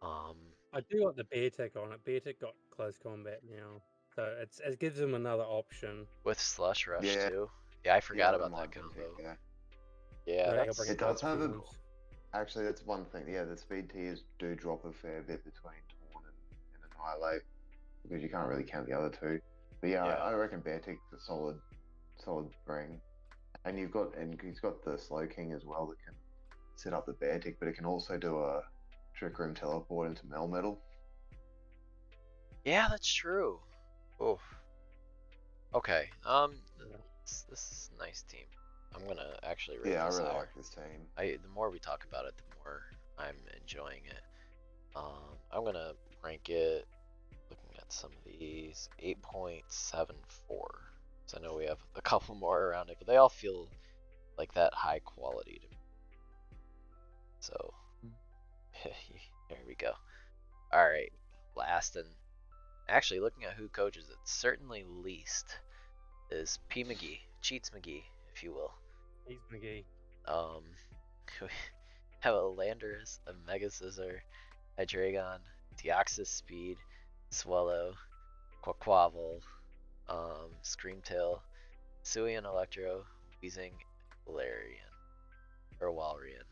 C: I do like the Beartic on it. Beartic got close combat now, so it gives him another option.
A: With Slush Rush
B: Yeah.
A: too. Yeah, I forgot
B: I
A: about
B: don't
A: that
B: mind
A: combo.
B: Beartic, yeah.
A: Yeah,
C: Right,
A: that's
B: It does have a.
C: spawns.
B: Actually, that's one thing. Yeah, the speed tiers do drop a fair bit between Torn and Annihilate because you can't really count the other two. But yeah,
A: Yeah.
B: I reckon Beartic's a solid bring. And he's got the Slow King as well that can set up the Beartic, but it can also do a Trick Room teleport into Melmetal.
A: Yeah, that's true. Oh. Okay.
C: Yeah.
A: This is a nice team. I'm gonna actually rate
B: Yeah, I
A: this
B: really
A: higher.
B: like this team.
A: The more we talk about it, the more I'm enjoying it. I'm gonna rank it. Looking at some of these, 8.74. So I know we have a couple more around it, but they all feel like that high quality to me. So here we go. All right, last and actually looking at who coaches it, certainly least is P McGee, Cheats McGee, if you will.
C: He's McGee.
A: We have a Landorus, a Mega Scissor, Hydreigon, Deoxys Speed, Swallow, Quaquaval, Screamtail, Suian Electro, Weezing, Valerian, or Walrein.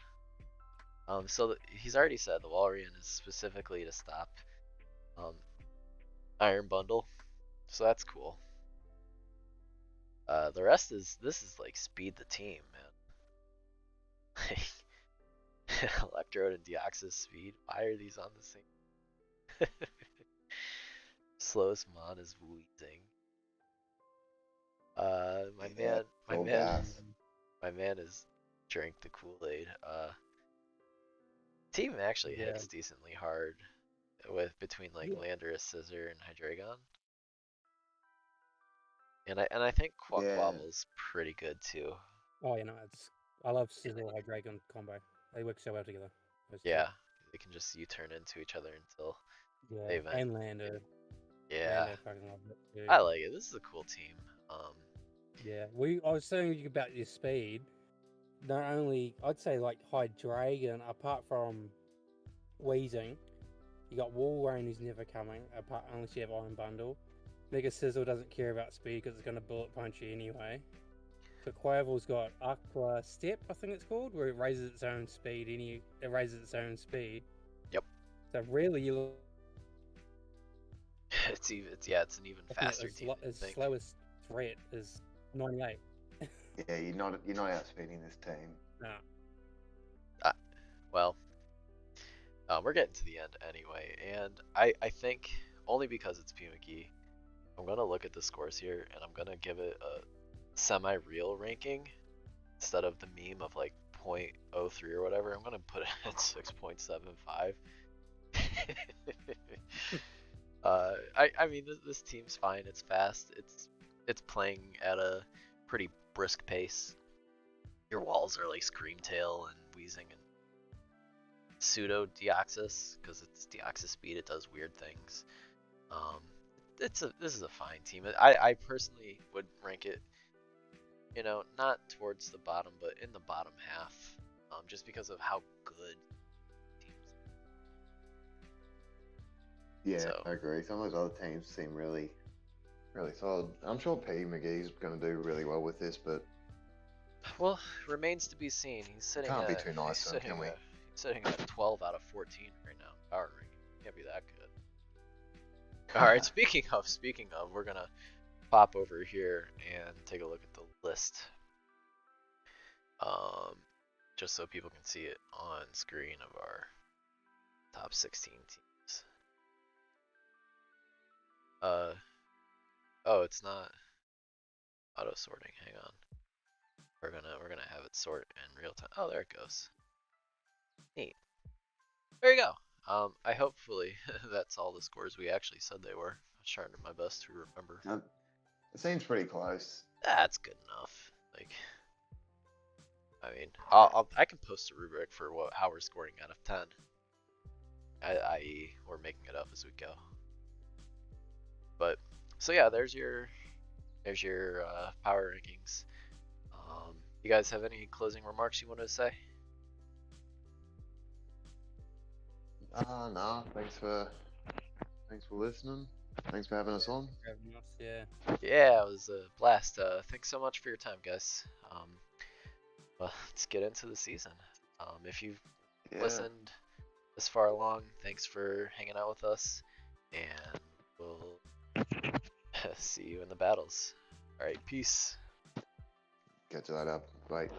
A: So he's already said the Walrein is specifically to stop Iron Bundle, so that's cool. The rest is this is like speed the team, man. Electrode and Deoxys speed. Why are these on the same? Slowest mon is wheezing. My
B: Yeah,
A: man, my
B: all
A: man,
B: gas.
A: my man is drank the Kool-Aid. Team actually
C: Yeah.
A: hits decently hard with between like
C: Yeah.
A: Landorus, Scissor, and Hydreigon. And I think
B: Yeah,
A: Quabble's pretty good too.
C: Oh, I love Sizzle Hydreigon combo. They work so well together. Those two.
A: Yeah, they can just U-turn into each other until they
C: Yeah,
A: event.
C: and Lando.
A: Yeah,
C: Lando fucking love it too.
A: I like it. This is a cool team.
C: Yeah, I was saying about your speed. Not only I'd say like Hydreigon, apart from Wheezing, you got Walrein who's never coming, apart unless you have Iron Bundle. Mega Sizzle doesn't care about speed because it's gonna bullet punch you anyway. But Quavel's got Aqua Step, I think it's called, where it raises its own speed. It raises its own speed.
A: Yep.
C: So really, you look
A: It's it's an even
C: looking at
A: faster team than you
C: its
A: think.
C: slowest threat is 98.
B: yeah, you're not outspeeding this team.
C: Nah.
A: Well, we're getting to the end anyway, and I think only because it's PMcGee, I'm gonna look at the scores here and I'm gonna give it a semi-real ranking instead of the meme of like 0.03 or whatever. I'm gonna put it at 6.75. I mean this team's fine. It's fast. It's playing at a pretty brisk pace. Your walls are like Screamtail and Wheezing and pseudo Deoxys because it's Deoxys speed. It does weird things. This is a fine team. I personally would rank it, not towards the bottom, but in the bottom half, just because of how good teams.
B: Yeah,
A: So
B: I agree. Some of those other teams seem really, really solid. I'm sure P. McGee's going to do really well with this, but
A: well, remains to be seen. He's sitting
B: can't be
A: at
B: too nice to him, can we?
A: he's sitting at 12 out of 14 right now. Power ranking can't be that good. All right. Speaking of, we're gonna pop over here and take a look at the list. Just so people can see it on screen of our top 16 teams. Oh, it's not auto sorting. Hang on. We're gonna have it sort in real time. Oh, there it goes. Neat. There you go. I hopefully that's all the scores we actually said they were. I was trying my best to remember.
B: It seems pretty close.
A: That's good enough. Like, I mean, I can post a rubric for how we're scoring out of 10. I.e., we're making it up as we go. But so yeah, there's your power rankings. You guys have any closing remarks you want to say?
B: Nah. Thanks for listening. Thanks for having us on.
C: Yeah.
A: Yeah, it was a blast. Thanks so much for your time, guys. Well, let's get into the season. If you've listened this far along, thanks for hanging out with us, and we'll see you in the battles. All right, peace.
B: Catch you later. Bye.